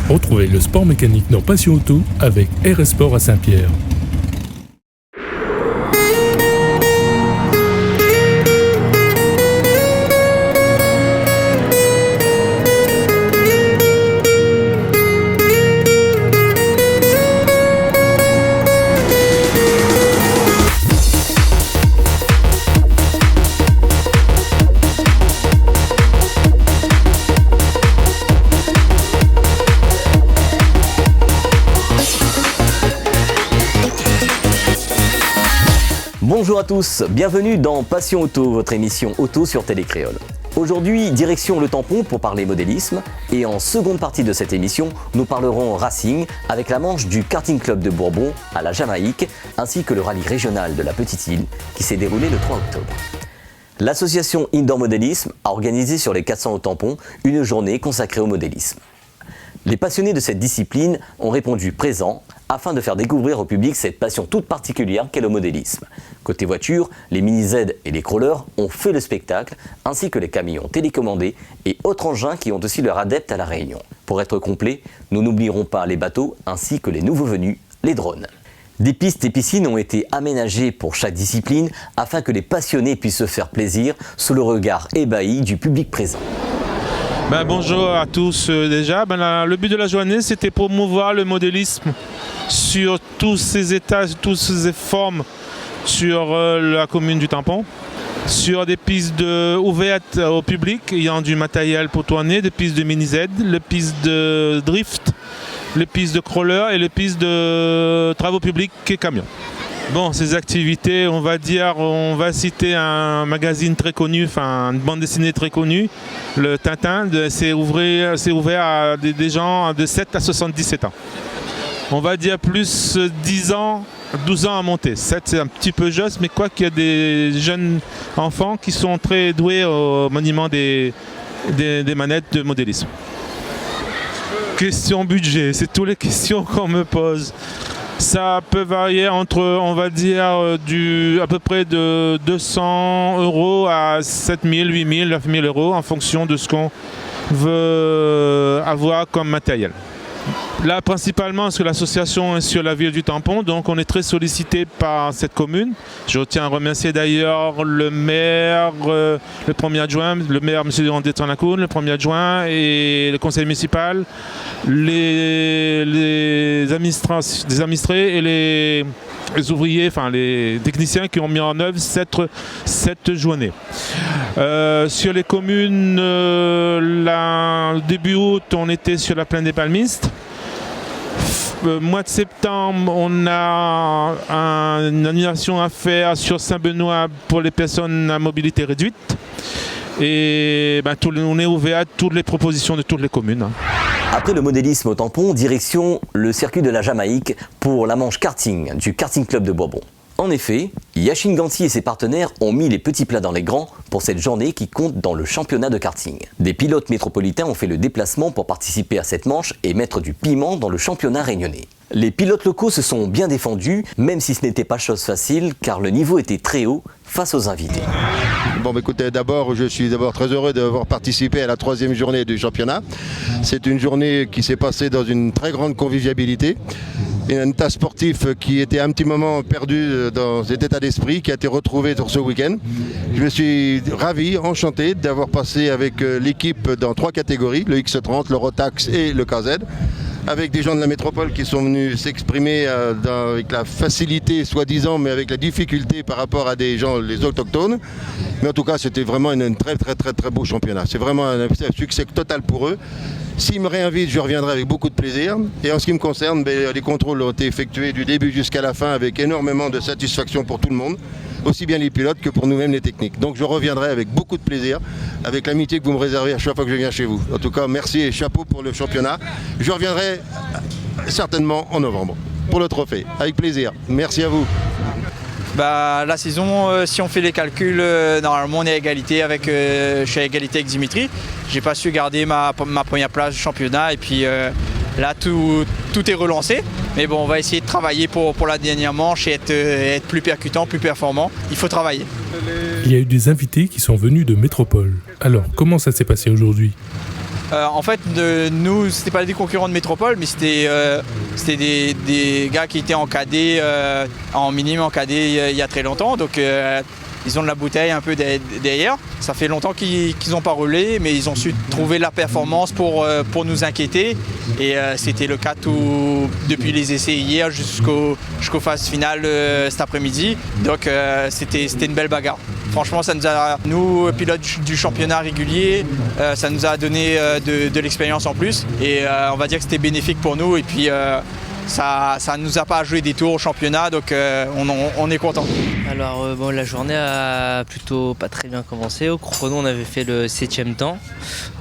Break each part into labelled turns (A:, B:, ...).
A: Retrouvez le sport mécanique dans Passion Auto avec RS Sport à Saint-Pierre.
B: Bonjour à tous, bienvenue dans Passion Auto, votre émission auto sur Télécréole. Aujourd'hui, direction le tampon pour parler modélisme et en seconde partie de cette émission, nous parlerons racing avec la manche du karting club de Bourbon à la Jamaïque ainsi que le rallye régional de la Petite Île qui s'est déroulé le 3 octobre. L'association Indoor Modélisme a organisé sur les 400 au tampon une journée consacrée au modélisme. Les passionnés de cette discipline ont répondu présent afin de faire découvrir au public cette passion toute particulière qu'est le modélisme. Côté voiture, les mini-Z et les crawlers ont fait le spectacle, ainsi que les camions télécommandés et autres engins qui ont aussi leur adepte à La Réunion. Pour être complet, nous n'oublierons pas les bateaux ainsi que les nouveaux venus, les drones. Des pistes et piscines ont été aménagées pour chaque discipline afin que les passionnés puissent se faire plaisir sous le regard ébahi du public présent.
C: Bonjour à tous déjà. Le but de la journée, c'était promouvoir le modélisme sur tous ses étages, toutes ses formes sur la commune du Tampon. Sur des pistes ouvertes au public, ayant du matériel pour tourner, des pistes de mini-Z, les pistes de drift, les pistes de crawler et les pistes de travaux publics et camions. Bon, ces activités, on va citer un magazine très connu, une bande dessinée très connue, le Tintin, c'est ouvert à des gens de 7 à 77 ans. On va dire plus 10 ans, 12 ans à monter. 7 c'est un petit peu juste, mais quoi qu'il y a des jeunes enfants qui sont très doués au maniement des manettes de modélisme. Question budget, c'est toutes les questions qu'on me pose. Ça peut varier entre, on va dire, à peu près de 200 € à 7 000, 8 000, 9 000 € en fonction de ce qu'on veut avoir comme matériel. Là, principalement, parce que l'association est sur la ville du Tampon, donc on est très sollicité par cette commune. Je tiens à remercier d'ailleurs le maire, le premier adjoint, le maire M. André Tanakoun, le premier adjoint et le conseil municipal, les administrés et les ouvriers, les techniciens qui ont mis en œuvre cette journée. Sur les communes, début août, on était sur la plaine des Palmistes. Mois de septembre, on a une animation à faire sur Saint-Benoît pour les personnes à mobilité réduite. Et on est ouvert à toutes les propositions de toutes les communes.
B: Après le modélisme au tampon, direction le circuit de la Jamaïque pour la manche karting du karting club de Bourbon. En effet, Yacine Ganti et ses partenaires ont mis les petits plats dans les grands pour cette journée qui compte dans le championnat de karting. Des pilotes métropolitains ont fait le déplacement pour participer à cette manche et mettre du piment dans le championnat réunionnais. Les pilotes locaux se sont bien défendus, même si ce n'était pas chose facile, car le niveau était très haut face aux invités.
D: Écoutez, je suis très heureux d'avoir participé à la 3e journée du championnat. C'est une journée qui s'est passée dans une très grande convivialité. Un tas sportif qui était un petit moment perdu dans cet état d'esprit, qui a été retrouvé sur ce week-end. Je me suis ravi, enchanté d'avoir passé avec l'équipe dans 3 catégories, le X30, le Rotax et le KZ, avec des gens de la métropole qui sont venus s'exprimer avec la facilité soi-disant, mais avec la difficulté par rapport à des gens, les autochtones. Mais en tout cas, c'était vraiment un très très très très beau championnat. C'est vraiment un succès total pour eux. S'ils me réinvitent, je reviendrai avec beaucoup de plaisir. Et en ce qui me concerne, les contrôles ont été effectués du début jusqu'à la fin avec énormément de satisfaction pour tout le monde, aussi bien les pilotes que pour nous-mêmes les techniques. Donc je reviendrai avec beaucoup de plaisir, avec l'amitié que vous me réservez à chaque fois que je viens chez vous. En tout cas, merci et chapeau pour le championnat. Je reviendrai certainement en novembre pour le trophée. Avec plaisir. Merci à vous.
E: La saison, si on fait les calculs, normalement on est à égalité je suis à égalité avec Dimitri. J'ai pas su garder ma première place du championnat et puis là tout est relancé. Mais bon, on va essayer de travailler pour la dernière manche et être plus percutant, plus performant. Il faut travailler.
A: Il y a eu des invités qui sont venus de métropole. Alors, comment ça s'est passé aujourd'hui ?
E: En fait, nous, c'était pas des concurrents de Métropole, mais c'était des gars qui étaient en cadet, en minime, en cadet il y a très longtemps. Donc ils ont de la bouteille un peu derrière. Ça fait longtemps qu'ils n'ont pas roulé, mais ils ont su trouver la performance pour nous inquiéter. Et c'était le cas depuis les essais hier jusqu'aux phases finales cet après-midi. Donc c'était une belle bagarre. Franchement, nous, pilotes du championnat régulier, ça nous a donné de l'expérience en plus. Et on va dire que c'était bénéfique pour nous. Et puis ça ne nous a pas joué des tours au championnat, donc on est content.
F: Alors la journée a plutôt pas très bien commencé. Au chrono, on avait fait le 7e temps.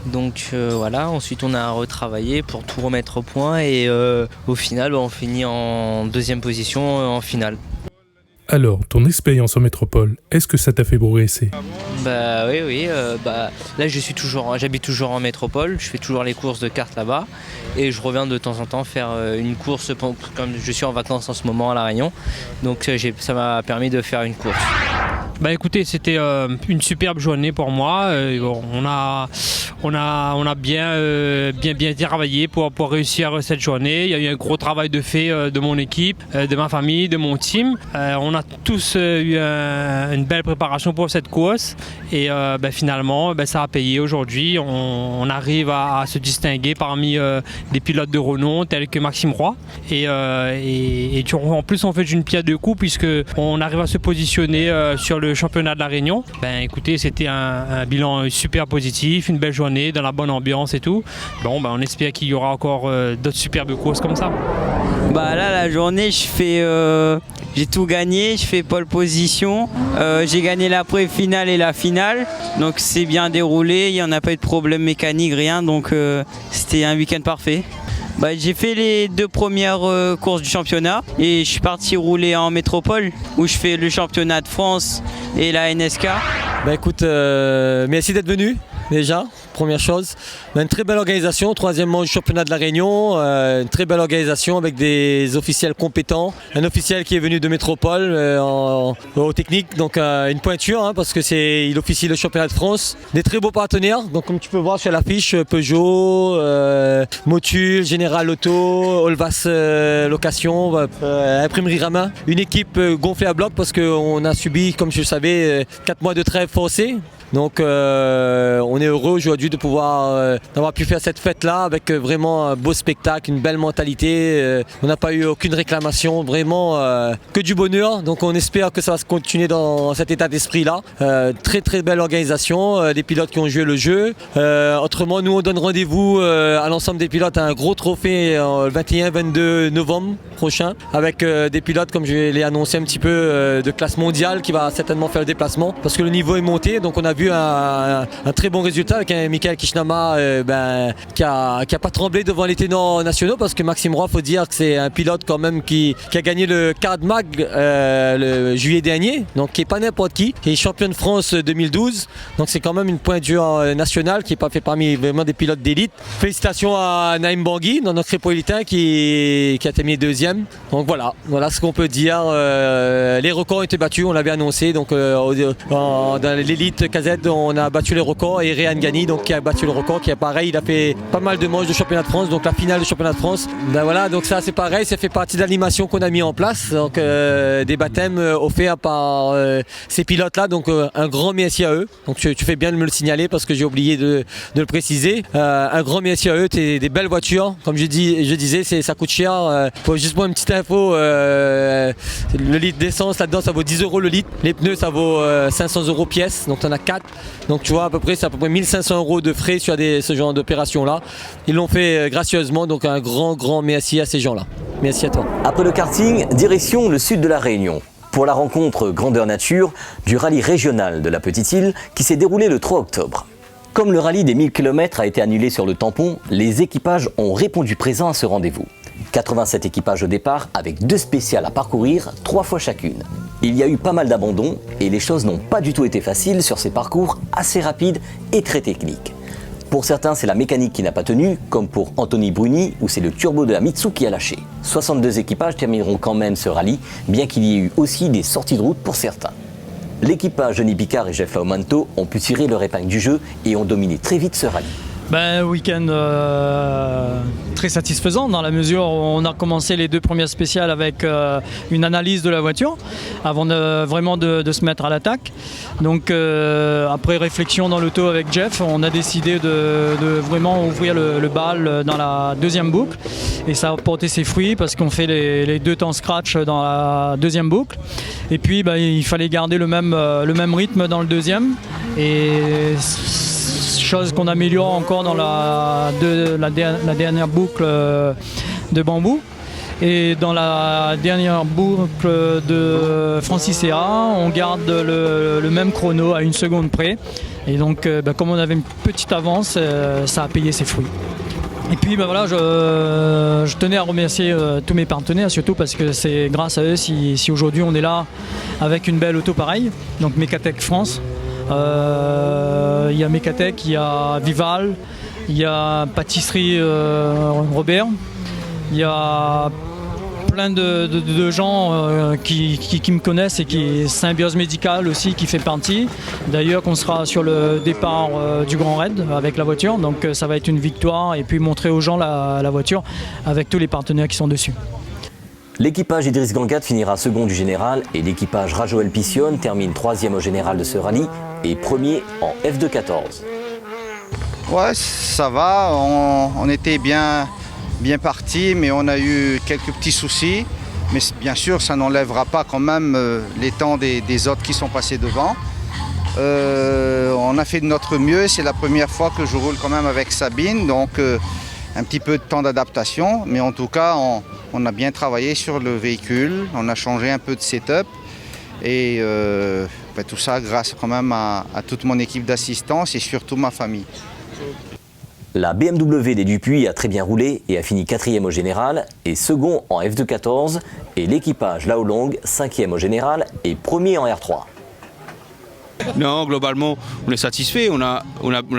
F: Donc voilà, ensuite on a retravaillé pour tout remettre au point et au final on finit en 2e position en finale.
A: Alors, ton expérience en métropole, est-ce que ça t'a fait progresser ?
F: Bah oui, là j'habite toujours en métropole, je fais toujours les courses de kart là-bas et je reviens de temps en temps faire une course comme je suis en vacances en ce moment à La Réunion, donc ça m'a permis de faire une course.
G: Bah écoutez, c'était une superbe journée pour moi. On a bien travaillé pour réussir cette journée. Il y a eu un gros travail de fait de mon équipe, de ma famille, de mon team. On a tous eu une belle préparation pour cette course et finalement ça a payé aujourd'hui. On arrive à se distinguer parmi des pilotes de renom tels que Maxime Roy et en plus on fait une pierre deux coups puisque on arrive à se positionner sur le championnat de La Réunion. Écoutez, c'était un bilan super positif, une belle journée dans la bonne ambiance et tout. On espère qu'il y aura encore d'autres superbes courses comme ça.
H: Là la journée j'ai tout gagné, je fais pole position, j'ai gagné la pré-finale et la finale, donc c'est bien déroulé, il n'y en a pas eu de problème mécanique, rien, donc c'était un week-end parfait. J'ai fait les 2 premières courses du championnat et je suis parti rouler en métropole où je fais le championnat de France et la NSK.
I: Écoute, merci d'être venu déjà, première chose. Une très belle organisation, 3e championnat de La Réunion, une très belle organisation avec des officiels compétents. Un officiel qui est venu de métropole au technique, donc une pointure parce que il officie le championnat de France. Des très beaux partenaires, donc comme tu peux voir sur l'affiche, Peugeot, Motul, Général Auto, Olvas Location, Imprimerie Ramin. Une équipe gonflée à bloc parce qu'on a subi, comme je le savais, 4 mois de trêve forcée. Donc on est heureux aujourd'hui de pouvoir d'avoir pu faire cette fête-là avec vraiment un beau spectacle, une belle mentalité. On n'a pas eu aucune réclamation, vraiment que du bonheur. Donc on espère que ça va se continuer dans cet état d'esprit-là. Très très belle organisation, des pilotes qui ont joué le jeu. Autrement, nous on donne rendez-vous à l'ensemble des pilotes à un gros trophée le 21-22 novembre prochain avec des pilotes, comme je l'ai annoncé un petit peu, de classe mondiale qui va certainement faire le déplacement parce que le niveau est monté. Donc on a vu un très bon résultat avec un Michael Kishnama qui a pas tremblé devant les ténors nationaux parce que Maxime Roy, faut dire que c'est un pilote quand même qui a gagné le Card Mag le juillet dernier, donc qui est pas n'importe qui est champion de France 2012, donc c'est quand même une pointure nationale qui est pas fait parmi vraiment des pilotes d'élite. Félicitations à Naïm Bangui, dans notre répolitain qui a terminé 2e. Donc voilà ce qu'on peut dire. Les records ont été battus, on l'avait annoncé, donc dans l'élite KZ on a battu les records et Réan Gani donc qui a battu le record, qui est pareil, il a fait pas mal de manches de championnat de France, donc la finale du championnat de France. Donc ça c'est pareil, ça fait partie de l'animation qu'on a mis en place, donc des baptêmes offerts par ces pilotes là, donc un grand merci à eux. Donc tu fais bien de me le signaler parce que j'ai oublié de le préciser. Un grand merci à eux, c'est des belles voitures, comme je disais, ça coûte cher. Juste pour une petite info, le litre d'essence là-dedans ça vaut 10 € le litre, les pneus ça vaut 500 € pièce, donc tu en as 4. Donc tu vois c'est à peu près 1500 € de frais sur ce genre d'opération là. Ils l'ont fait gracieusement, donc un grand merci à ces gens-là. Merci à toi.
B: Après le karting, direction le sud de La Réunion pour la rencontre grandeur nature du rallye régional de la Petite Île qui s'est déroulé le 3 octobre. Comme le rallye des 1000 km a été annulé sur le tampon, les équipages ont répondu présents à ce rendez-vous. 87 équipages au départ avec 2 spéciales à parcourir, 3 fois chacune. Il y a eu pas mal d'abandons et les choses n'ont pas du tout été faciles sur ces parcours assez rapides et très techniques. Pour certains, c'est la mécanique qui n'a pas tenu, comme pour Anthony Bruni, où c'est le turbo de la Mitsu qui a lâché. 62 équipages termineront quand même ce rallye, bien qu'il y ait eu aussi des sorties de route pour certains. L'équipage Denis Picard et Jeff Laumanto ont pu tirer leur épingle du jeu et ont dominé très vite ce rallye.
J: Week-end très satisfaisant dans la mesure où on a commencé les 2 premières spéciales avec une analyse de la voiture avant vraiment de se mettre à l'attaque. Donc après réflexion dans l'auto avec Jeff, on a décidé de vraiment ouvrir le bal dans la 2e boucle et ça a porté ses fruits parce qu'on fait les 2 temps scratch dans la 2e boucle et puis il fallait garder le même rythme dans le 2e et chose qu'on améliore encore dans la dernière boucle de bambou. Et dans la dernière boucle de Francis Serra, on garde le même chrono à 1 seconde près. Et donc, comme on avait une petite avance, ça a payé ses fruits. Et puis je tenais à remercier tous mes partenaires, surtout parce que c'est grâce à eux si aujourd'hui on est là avec une belle auto pareille. Donc Mecatech France. Il y a Mecatech, il y a Vival, il y a Pâtisserie Robert, il y a plein de gens qui me connaissent et qui Symbiose Médicale aussi qui fait partie. D'ailleurs qu'on sera sur le départ du Grand Raid avec la voiture, donc ça va être une victoire et puis montrer aux gens la voiture avec tous les partenaires qui sont dessus.
B: L'équipage Idriss Gangat finira second du général et l'équipage Rajoel Piscione termine 3e au général de ce rallye et premier en F2-14.
K: Ouais, ça va, on était bien parti, mais on a eu quelques petits soucis. Mais bien sûr, ça n'enlèvera pas quand même les temps des autres qui sont passés devant. On a fait de notre mieux, c'est la première fois que je roule quand même avec Sabine, donc un petit peu de temps d'adaptation, mais en tout cas, on a bien travaillé sur le véhicule, on a changé un peu de setup et tout ça grâce quand même à toute mon équipe d'assistance et surtout ma famille.
B: La BMW des Dupuis a très bien roulé et a fini 4e au général et second en F2-14 et l'équipage Lao Long 5e au général et premier en R3.
L: Non, globalement, on est satisfait. On a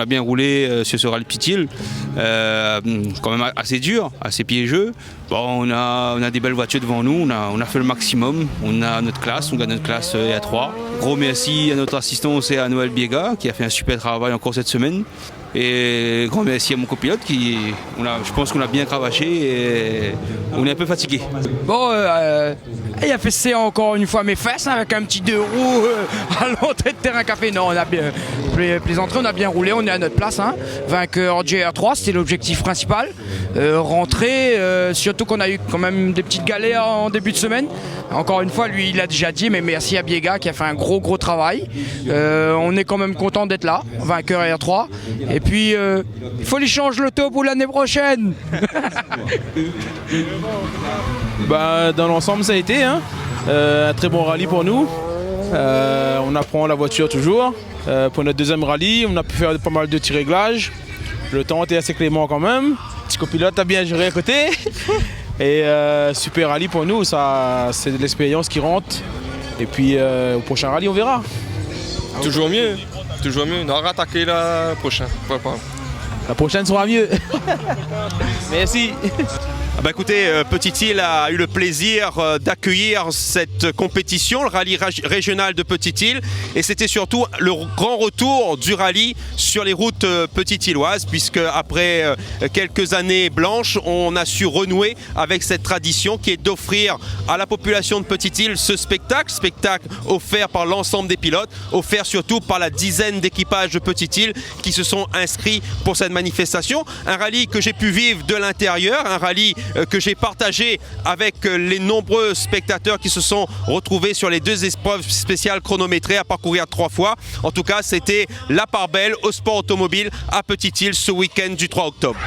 L: bien roulé sur ce rallye Petit-Île. Quand même assez dur, assez piégeux. Bon, on a des belles voitures devant nous. On a fait le maximum. On a notre classe, on gagne notre classe A3. Gros merci à notre assistant, c'est à Noël Biega, qui a fait un super travail encore cette semaine. Et grand merci à mon copilote je pense qu'on a bien cravaché et on est un peu fatigué.
M: Bon, il a fait encore une fois mes fesses avec un petit 2 roues à l'entrée de terrain café. Non, on a bien plaisanterie, on a bien roulé, on est à notre place. Vainqueur GR3, c'était l'objectif principal. Rentrer, surtout qu'on a eu quand même des petites galères en début de semaine. Encore une fois, lui, il a déjà dit, mais merci à Biega qui a fait un gros travail. On est quand même content d'être là, vainqueur R3. Et puis, il faut lui changer l'auto pour l'année prochaine.
N: Dans l'ensemble, ça a été un très bon rallye pour nous. On apprend la voiture toujours. Pour notre 2e rallye, on a pu faire pas mal de petits réglages. Le temps était assez clément quand même. Petit copilote a bien géré à côté. Et super rallye pour nous, ça, c'est de l'expérience qui rentre. Et puis au prochain rallye, on verra.
O: Toujours mieux. On va rattaquer la prochaine.
N: La prochaine sera mieux. Merci.
P: Écoutez, Petit-Île a eu le plaisir d'accueillir cette compétition, le rallye régional de Petit-Île, et c'était surtout le grand retour du rallye sur les routes petit-îloises, puisque après quelques années blanches, on a su renouer avec cette tradition qui est d'offrir à la population de Petit-Île ce spectacle offert par l'ensemble des pilotes, offert surtout par la dizaine d'équipages de Petit-Île qui se sont inscrits pour cette manifestation. Un rallye que j'ai pu vivre de l'intérieur, un rallye que j'ai partagé avec les nombreux spectateurs qui se sont retrouvés sur les 2 épreuves spéciales chronométrées à parcourir 3 fois. En tout cas, c'était la part belle au sport automobile à Petit-Île ce week-end du 3 octobre.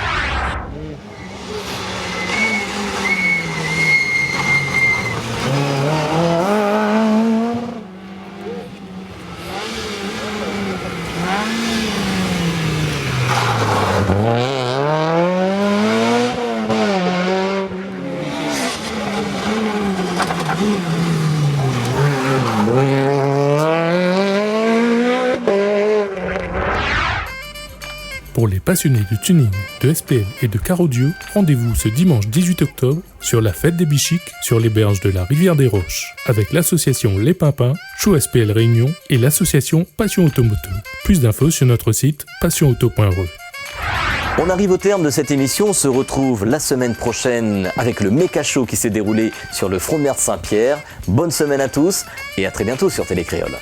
A: Pour les passionnés de tuning, de SPL et de car audio, rendez-vous ce dimanche 18 octobre sur la fête des Bichiques sur les berges de la Rivière des Roches avec l'association Les Pimpins, Show SPL Réunion et l'association Passion Automoto. Plus d'infos sur notre site passionauto.re.
B: On arrive au terme de cette émission, on se retrouve la semaine prochaine avec le Méca Show qui s'est déroulé sur le front de mer de Saint-Pierre. Bonne semaine à tous et à très bientôt sur Télé Créole.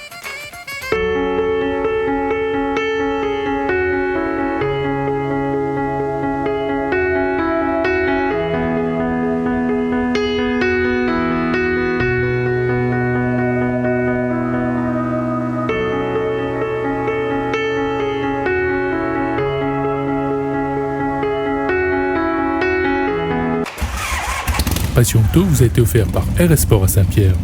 A: Passion Auto vous a été offert par RS Sport à Saint-Pierre.